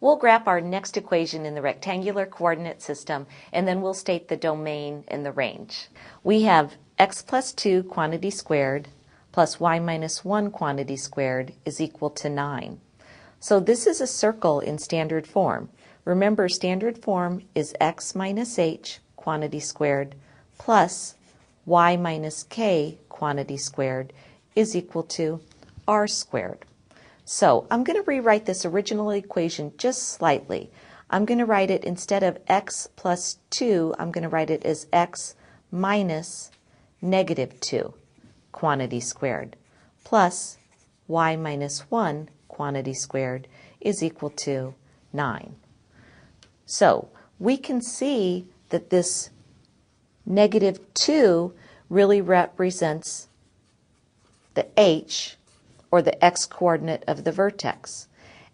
We'll graph our next equation in the rectangular coordinate system, and then we'll state the domain and the range. We have x plus 2 quantity squared plus y minus 1 quantity squared is equal to 9. So this is a circle in standard form. Remember, standard form is x minus h quantity squared plus y minus k quantity squared is equal to r squared. So I'm going to rewrite this original equation just slightly. I'm going to write it, instead of x plus 2, I'm going to write it as x minus negative 2 quantity squared plus y minus 1 quantity squared is equal to 9. So we can see that this negative 2 really represents the h, or the x-coordinate of the vertex,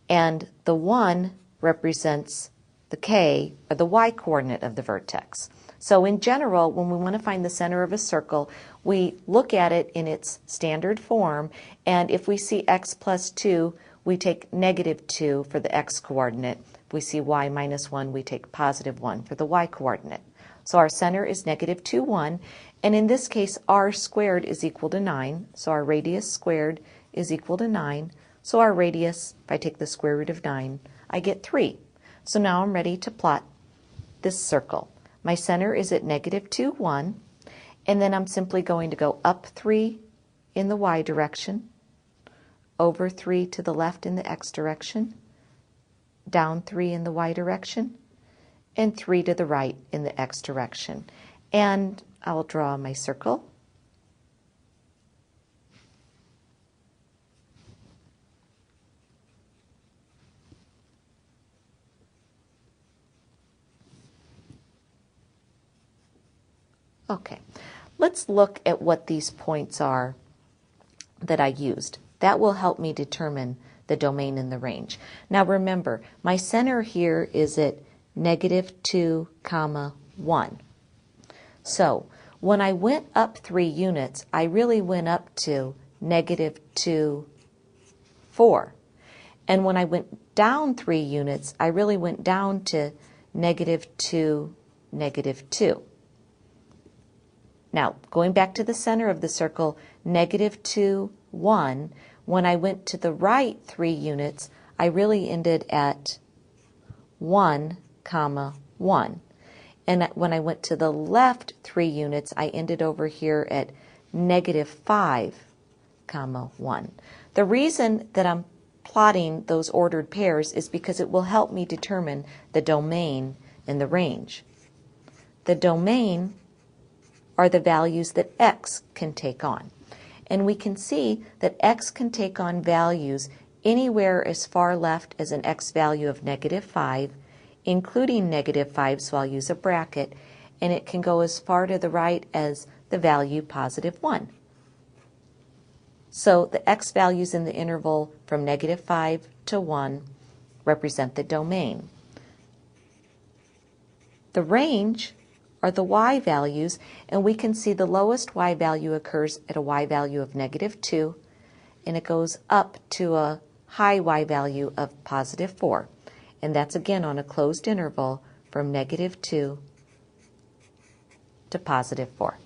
and the 1 represents the k, or the y-coordinate of the vertex. So in general, when we want to find the center of a circle, we look at it in its standard form, and if we see x plus 2, we take negative 2 for the x-coordinate. If we see y minus 1, we take positive 1 for the y-coordinate. So our center is negative 2, 1, and in this case, r squared is equal to 9, so our radius squared is equal to 9. So our radius, if I take the square root of 9, I get 3. So now I'm ready to plot this circle. My center is at negative 2, 1, and then I'm simply going to go up 3 in the y direction, over 3 to the left in the x direction, down 3 in the y direction, and 3 to the right in the x direction. And I'll draw my circle. Okay, let's look at what these points are that I used. That will help me determine the domain and the range. Now remember, my center here is at negative 2, 1. So when I went up 3 units, I really went up to negative 2, 4. And when I went down 3 units, I really went down to negative 2, negative 2. Now, going back to the center of the circle, negative 2, 1, when I went to the right 3 units, I really ended at 1, 1. And when I went to the left 3 units, I ended over here at negative 5, 1. The reason that I'm plotting those ordered pairs is because it will help me determine the domain and the range. The domain are the values that x can take on. And we can see that x can take on values anywhere as far left as an x value of negative 5, including negative 5, so I'll use a bracket, and it can go as far to the right as the value positive 1. So the x values in the interval from negative 5 to 1 represent the domain. The range are the y values, and we can see the lowest y value occurs at a y value of negative 2, and it goes up to a high y value of positive 4. And that's again on a closed interval from negative 2 to positive 4.